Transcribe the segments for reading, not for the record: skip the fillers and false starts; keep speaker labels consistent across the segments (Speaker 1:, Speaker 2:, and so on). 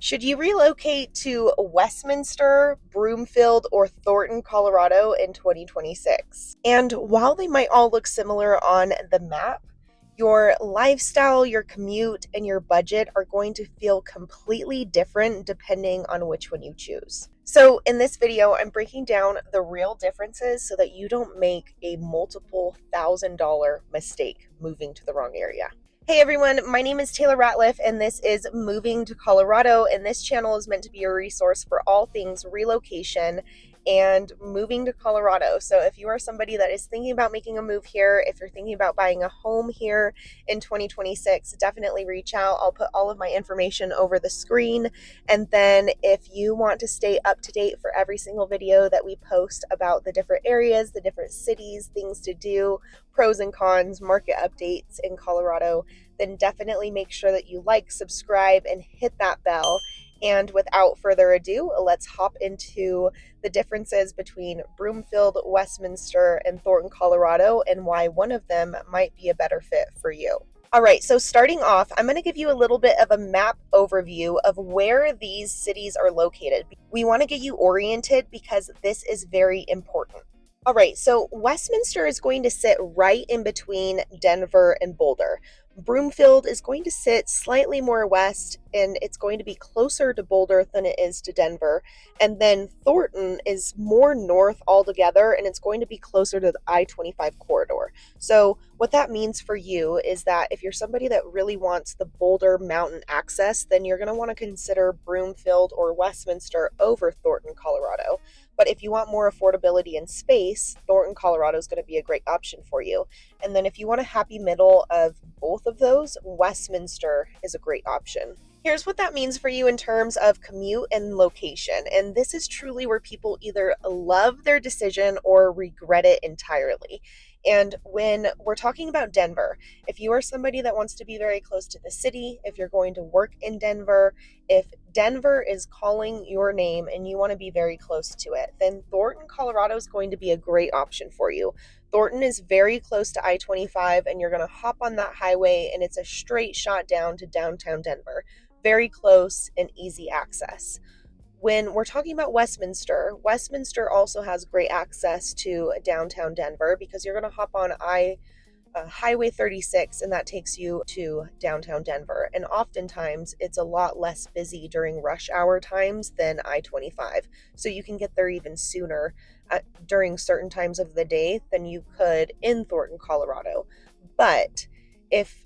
Speaker 1: Should you relocate to Westminster, Broomfield, or Thornton, Colorado in 2026? And while they might all look similar on the map, your lifestyle, your commute, and your budget are going to feel completely different depending on which one you choose. So in this video, I'm breaking down the real differences so that you don't make a multiple $1,000 mistake moving to the wrong area. Hey everyone, my name is Taylor Ratliff and this is Moving to Colorado, and this channel is meant to be a resource for all things relocation and moving to Colorado. So if you are somebody that is thinking about making a move here, if you're thinking about buying a home here in 2026, definitely reach out. I'll put all of my information over the screen. And then if you want to stay up to date for every single video that we post about the different areas, the different cities, things to do, pros and cons, market updates in Colorado, then definitely make sure that you like, subscribe, and hit that bell. And without further ado, let's hop into the differences between Broomfield, Westminster, and Thornton, Colorado, and why one of them might be a better fit for you. All right, so starting off, I'm going to give you a little bit of a map overview of where these cities are located. We want to get you oriented because this is very important. All right, so Westminster is going to sit right in between Denver and Boulder. Broomfield is going to sit slightly more west, and it's going to be closer to Boulder than it is to Denver. And then Thornton is more north altogether, and it's going to be closer to the I-25 corridor. So what that means for you is that if you're somebody that really wants the Boulder mountain access, then you're going to want to consider Broomfield or Westminster over Thornton, Colorado. But if you want more affordability and space, Thornton, Colorado is going to be a great option for you. And then if you want a happy middle of both of those, Westminster is a great option. Here's what that means for you in terms of commute and location. And this is truly where people either love their decision or regret it entirely. And when we're talking about Denver, if you are somebody that wants to be very close to the city, if you're going to work in Denver, if Denver is calling your name and you want to be very close to it, then Thornton, Colorado is going to be a great option for you. Thornton is very close to I-25, and you're going to hop on that highway and it's a straight shot down to downtown Denver. Very close and easy access. When we're talking about Westminster, Westminster also has great access to downtown Denver because you're going to hop on Highway 36, and that takes you to downtown Denver. And oftentimes it's a lot less busy during rush hour times than I-25. So you can get there even sooner during certain times of the day than you could in Thornton, Colorado. But if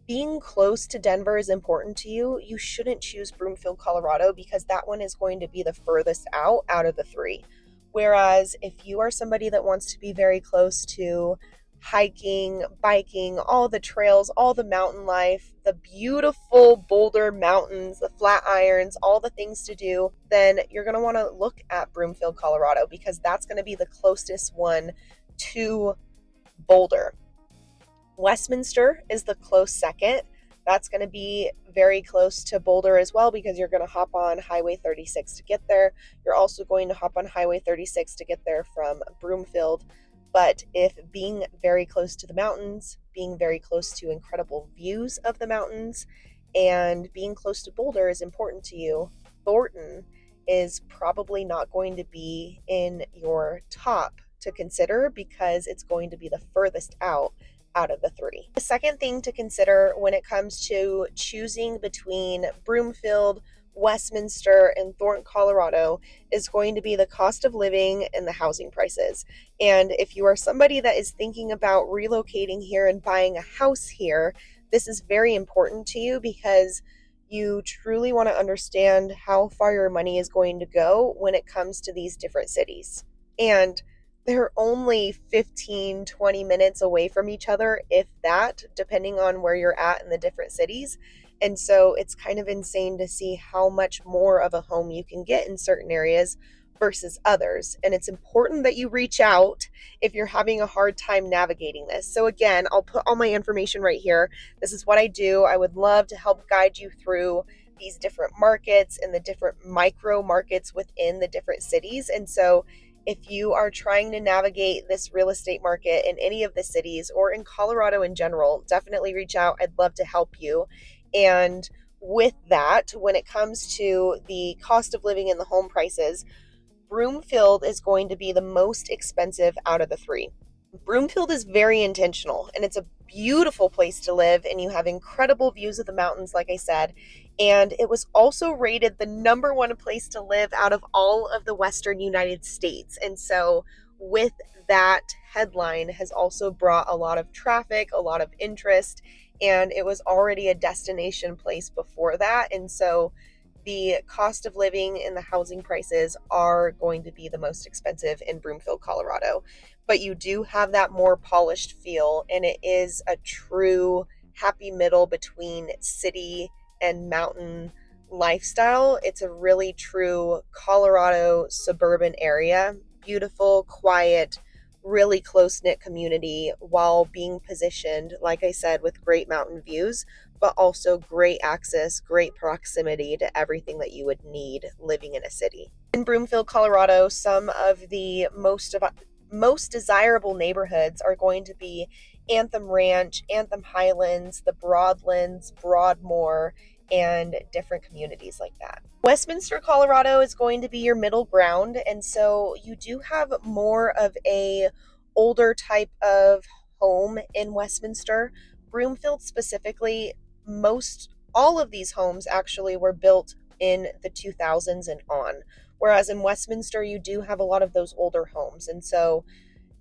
Speaker 1: being close to Denver is important to you, you shouldn't choose Broomfield, Colorado, because that one is going to be the furthest out of the three. Whereas if you are somebody that wants to be very close to hiking, biking, all the trails, all the mountain life, the beautiful Boulder mountains, the Flatirons, all the things to do, then you're going to want to look at Broomfield, Colorado, because that's going to be the closest one to Boulder. Westminster is the close second. That's going to be very close to Boulder as well because you're going to hop on Highway 36 to get there. You're also going to hop on Highway 36 to get there from Broomfield. But if being very close to the mountains, being very close to incredible views of the mountains, and being close to Boulder is important to you, Thornton is probably not going to be in your top to consider because it's going to be the furthest out of the three. The second thing to consider when it comes to choosing between Broomfield, Westminster, and Thornton, Colorado is going to be the cost of living and the housing prices. And if you are somebody that is thinking about relocating here and buying a house here, this is very important to you because you truly want to understand how far your money is going to go when it comes to these different cities. And they're only 15, 20 minutes away from each other, if that, depending on where you're at in the different cities. And so it's kind of insane to see how much more of a home you can get in certain areas versus others. And it's important that you reach out if you're having a hard time navigating this. So again, I'll put all my information right here. This is what I do. I would love to help guide you through these different markets and the different micro markets within the different cities. And so if you are trying to navigate this real estate market in any of the cities or in Colorado in general, definitely reach out. I'd love to help you. And with that, when it comes to the cost of living and the home prices, Broomfield is going to be the most expensive out of the three. Broomfield is very intentional, and it's a beautiful place to live, and you have incredible views of the mountains, like I said. And it was also rated the number one place to live out of all of the Western United States. And so with that headline has also brought a lot of traffic, a lot of interest, and it was already a destination place before that. And so the cost of living and the housing prices are going to be the most expensive in Broomfield, Colorado. But you do have that more polished feel, and it is a true happy middle between city and mountain lifestyle. It's a really true Colorado suburban area. Beautiful, quiet, really close-knit community while being positioned, like I said, with great mountain views, but also great access, great proximity to everything that you would need living in a city. In Broomfield, Colorado, some of the most desirable neighborhoods are going to be Anthem Ranch, Anthem Highlands, the Broadlands, Broadmoor, and different communities like that. Westminster, Colorado is going to be your middle ground, and so you do have more of a older type of home in Westminster. Broomfield specifically, all of these homes actually were built in the 2000s and on, whereas in Westminster you do have a lot of those older homes. And so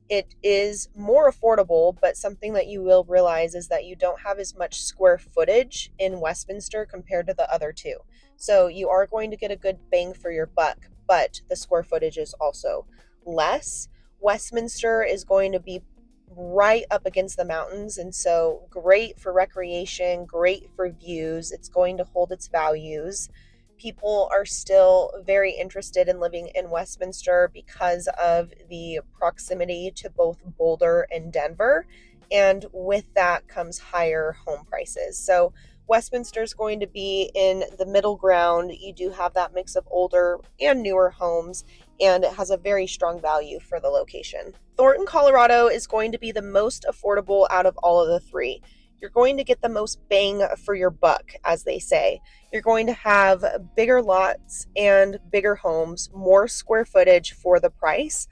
Speaker 1: it is more affordable, but something that you will realize is that you don't have as much square footage in Westminster compared to the other two. So you are going to get a good bang for your buck, but the square footage is also less. Westminster is going to be right up against the mountains, and so great for recreation, great for views. It's going to hold its values. People are still very interested in living in Westminster because of the proximity to both Boulder and Denver, and with that comes higher home prices. So Westminster is going to be in the middle ground. You do have that mix of older and newer homes, and it has a very strong value for the location. Thornton, Colorado is going to be the most affordable out of all of the three. You're going to get the most bang for your buck, as they say. You're going to have bigger lots and bigger homes, more square footage for the price,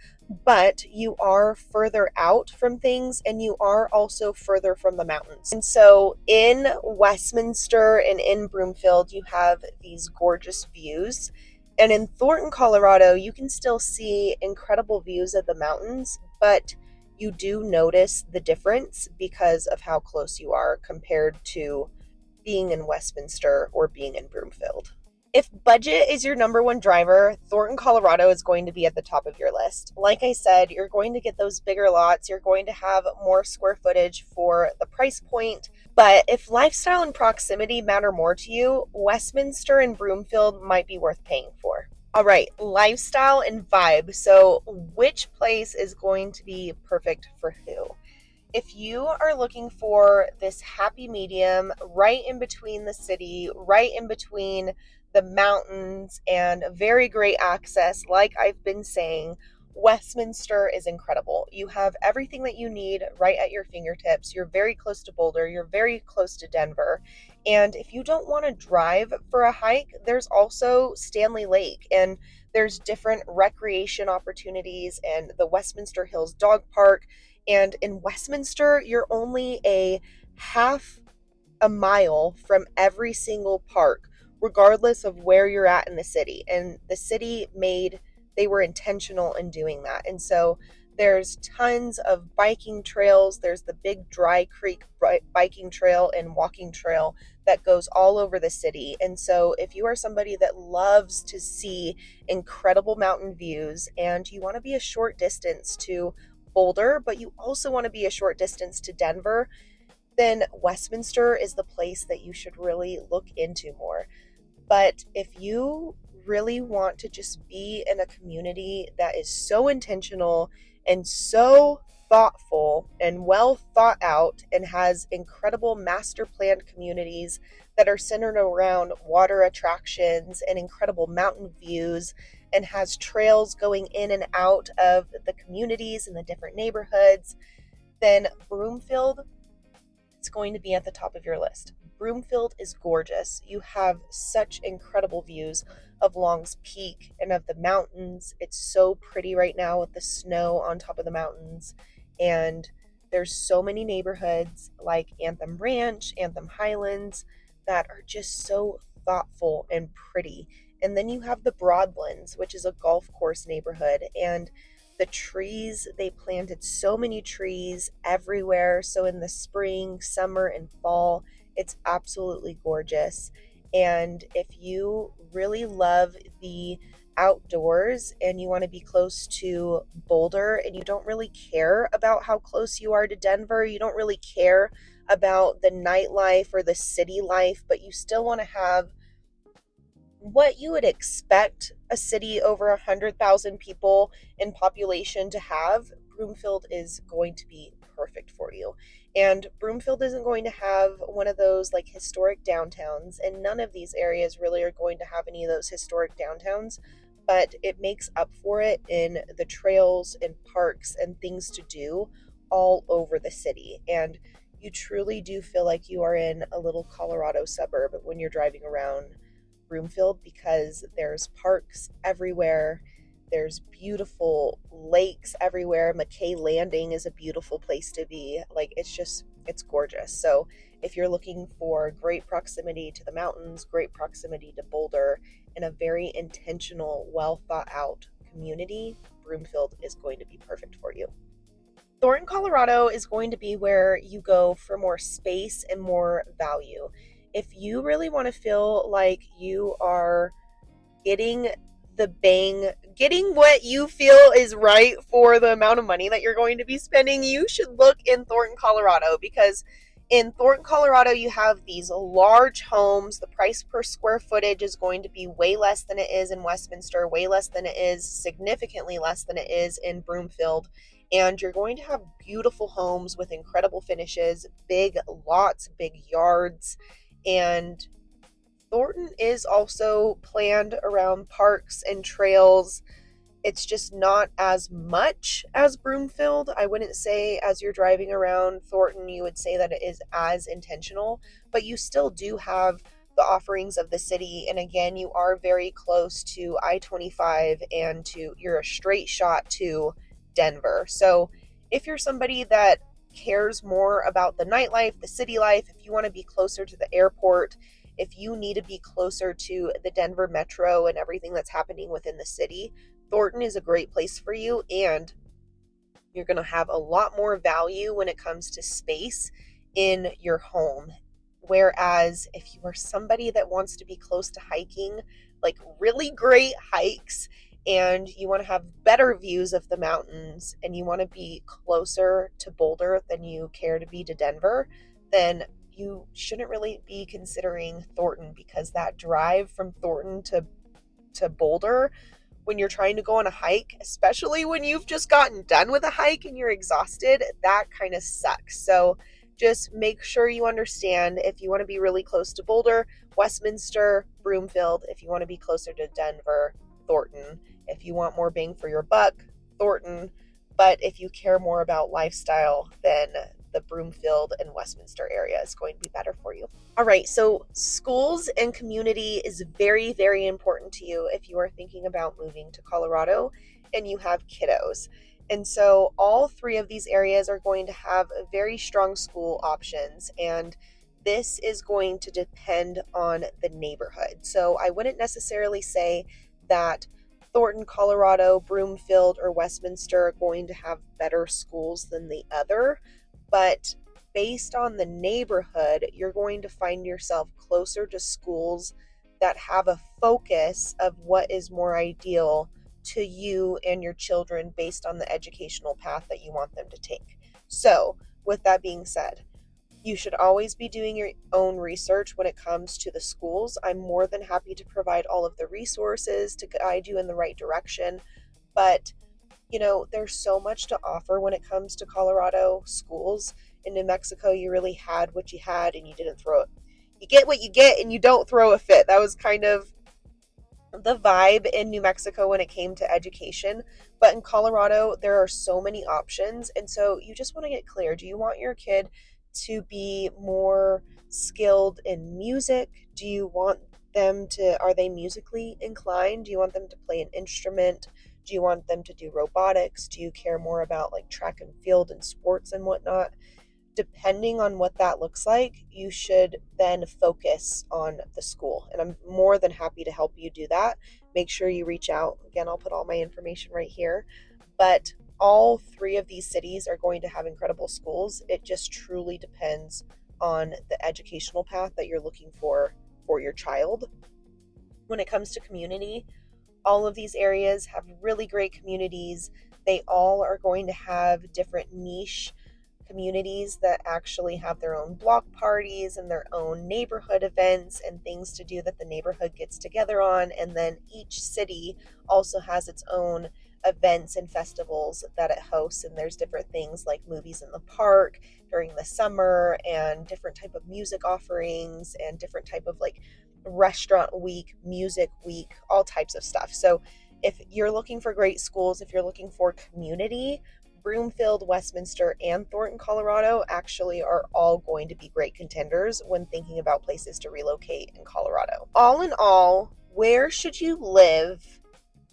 Speaker 1: but you are further out from things, and you are also further from the mountains. And so in Westminster and in Broomfield, you have these gorgeous views. And in Thornton, Colorado, you can still see incredible views of the mountains, but you do notice the difference because of how close you are compared to being in Westminster or being in Broomfield. If budget is your number one driver, Thornton, Colorado is going to be at the top of your list. Like I said, you're going to get those bigger lots. You're going to have more square footage for the price point. But if lifestyle and proximity matter more to you, Westminster and Broomfield might be worth paying for. All right, lifestyle and vibe. So which place is going to be perfect for who? If you are looking for this happy medium right in between the city, right in between the mountains, and very great access, like I've been saying, Westminster is incredible. You have everything that you need right at your fingertips. You're very close to Boulder. You're very close to Denver. And if you don't want to drive for a hike, there's also Stanley Lake, and there's different recreation opportunities and the Westminster Hills Dog Park. And in Westminster, you're only a half a mile from every single park, regardless of where you're at in the city. And the city they were intentional in doing that. And so there's tons of biking trails. There's the big Dry Creek biking trail and walking trail that goes all over the city. And so if you are somebody that loves to see incredible mountain views and you want to be a short distance to Boulder, but you also want to be a short distance to Denver, then Westminster is the place that you should really look into more. But if you really want to just be in a community that is so intentional and so thoughtful and well thought out and has incredible master planned communities that are centered around water attractions and incredible mountain views and has trails going in and out of the communities and the different neighborhoods, then Broomfield is going to be at the top of your list. Broomfield is gorgeous. You have such incredible views of Long's Peak and of the mountains. It's so pretty right now with the snow on top of the mountains. And there's so many neighborhoods like Anthem Ranch, Anthem Highlands that are just so thoughtful and pretty. And then you have the Broadlands, which is a golf course neighborhood. And the trees, they planted so many trees everywhere. So in the spring, summer, and fall, it's absolutely gorgeous. And if you really love the outdoors and you want to be close to Boulder and you don't really care about how close you are to Denver, you don't really care about the nightlife or the city life, but you still want to have what you would expect a city over 100,000 people in population to have, Broomfield is going to be perfect for you. And Broomfield isn't going to have one of those like historic downtowns, and none of these areas really are going to have any of those historic downtowns, but it makes up for it in the trails and parks and things to do all over the city. And you truly do feel like you are in a little Colorado suburb when you're driving around Broomfield, because there's parks everywhere, there's beautiful lakes everywhere. McKay Landing is a beautiful place to be. Like, it's gorgeous. So if you're looking for great proximity to the mountains, great proximity to Boulder, and a very intentional, well thought out community, Broomfield is going to be perfect for you. Thornton, Colorado is going to be where you go for more space and more value. If you really want to feel like you are getting getting what you feel is right for the amount of money that you're going to be spending, you should look in Thornton, Colorado, because in Thornton, Colorado, you have these large homes. The price per square footage is going to be way less than it is in Westminster, way less than it is, significantly less than it is in Broomfield. And you're going to have beautiful homes with incredible finishes, big lots, big yards. And Thornton is also planned around parks and trails. It's just not as much as Broomfield. I wouldn't say as you're driving around Thornton, you would say that it is as intentional, but you still do have the offerings of the city. And again, you are very close to I-25 and you're a straight shot to Denver. So if you're somebody that cares more about the nightlife, the city life, if you want to be closer to the airport, if you need to be closer to the Denver metro and everything that's happening within the city, Thornton is a great place for you, and you're going to have a lot more value when it comes to space in your home. Whereas if you are somebody that wants to be close to hiking, like really great hikes, and you want to have better views of the mountains, and you want to be closer to Boulder than you care to be to Denver, then you shouldn't really be considering Thornton, because that drive from Thornton to Boulder, when you're trying to go on a hike, especially when you've just gotten done with a hike and you're exhausted, that kind of sucks. So just make sure you understand, if you want to be really close to Boulder, Westminster, Broomfield. If you want to be closer to Denver, Thornton. If you want more bang for your buck, Thornton. But if you care more about lifestyle, then the Broomfield and Westminster area is going to be better for you. All right, so schools and community is very, very important to you if you are thinking about moving to Colorado and you have kiddos. And so all three of these areas are going to have very strong school options, and this is going to depend on the neighborhood. So I wouldn't necessarily say that Thornton, Colorado, Broomfield, or Westminster are going to have better schools than the other, but based on the neighborhood, you're going to find yourself closer to schools that have a focus of what is more ideal to you and your children based on the educational path that you want them to take. So, with that being said, you should always be doing your own research when it comes to the schools. I'm more than happy to provide all of the resources to guide you in the right direction, but there's so much to offer when it comes to Colorado schools. In New Mexico, you really had what you had and you didn't throw it. You get what you get and you don't throw a fit. That was kind of the vibe in New Mexico when it came to education. But in Colorado, there are so many options. And so you just want to get clear. Do you want your kid to be more skilled in music? Do you want are they musically inclined? Do you want them to play an instrument? Do you want them to do robotics? Do you care more about like track and field and sports and whatnot? Depending on what that looks like, you should then focus on the school. And I'm more than happy to help you do that. Make sure you reach out. Again, I'll put all my information right here. But all three of these cities are going to have incredible schools. It just truly depends on the educational path that you're looking for your child. When it comes to community, all of these areas have really great communities. They all are going to have different niche communities that actually have their own block parties and their own neighborhood events and things to do that the neighborhood gets together on. And then each city also has its own events and festivals that it hosts, and there's different things like movies in the park during the summer and different type of music offerings and different type of like restaurant week, music week, all types of stuff. So if you're looking for great schools, if you're looking for community, Broomfield, Westminster, and Thornton, Colorado actually are all going to be great contenders when thinking about places to relocate in Colorado. All in all, where should you live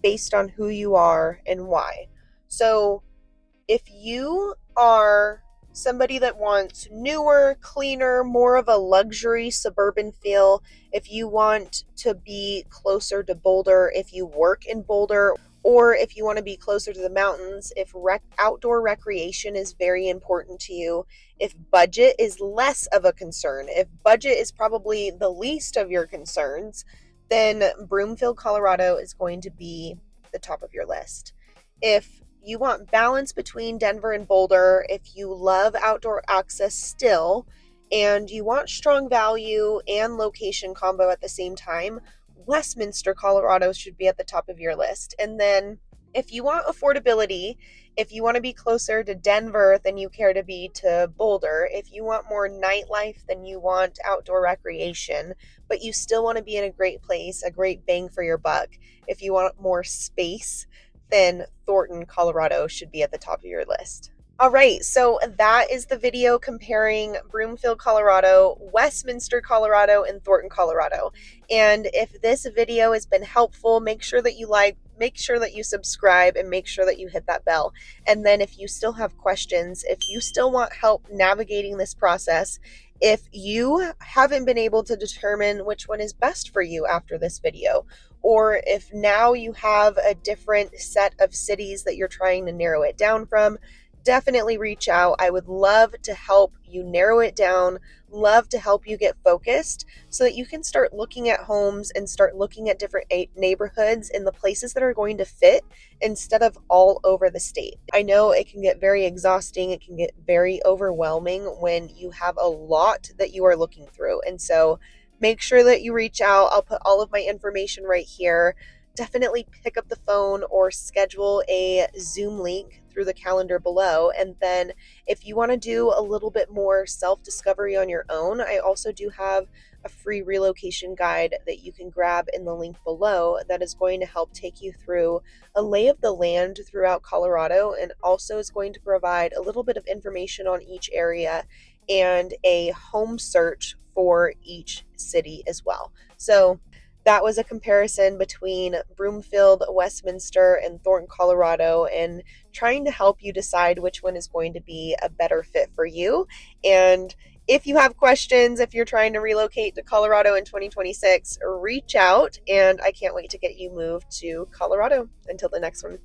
Speaker 1: based on who you are and why? So if you are somebody that wants newer, cleaner, more of a luxury suburban feel, if you want to be closer to Boulder, if you work in Boulder, or if you want to be closer to the mountains, if outdoor recreation is very important to you, if budget is less of a concern, if budget is probably the least of your concerns, then Broomfield, Colorado is going to be the top of your list. If you want balance between Denver and Boulder, if you love outdoor access still, and you want strong value and location combo at the same time, Westminster, Colorado should be at the top of your list. And then if you want affordability, if you want to be closer to Denver than you care to be to Boulder, if you want more nightlife than you want outdoor recreation, but you still want to be in a great place, a great bang for your buck, if you want more space, then Thornton, Colorado should be at the top of your list. All right, so that is the video comparing Broomfield, Colorado, Westminster, Colorado, and Thornton, Colorado. And if this video has been helpful, make sure that you like, make sure that you subscribe, and make sure that you hit that bell. And then if you still have questions, if you still want help navigating this process, if you haven't been able to determine which one is best for you after this video, or if now you have a different set of cities that you're trying to narrow it down from, definitely reach out. I would love to help you narrow it down, love to help you get focused so that you can start looking at homes and start looking at different neighborhoods in the places that are going to fit instead of all over the state. I know it can get very exhausting. It can get very overwhelming when you have a lot that you are looking through. And so make sure that you reach out. I'll put all of my information right here. Definitely pick up the phone or schedule a Zoom link through the calendar below. And then if you want to do a little bit more self-discovery on your own, I also do have a free relocation guide that you can grab in the link below that is going to help take you through a lay of the land throughout Colorado, and also is going to provide a little bit of information on each area and a home search for each city as well. So that was a comparison between Broomfield, Westminster, and Thornton, Colorado, and trying to help you decide which one is going to be a better fit for you. And if you have questions, if you're trying to relocate to Colorado in 2026, reach out, and I can't wait to get you moved to Colorado. Until the next one.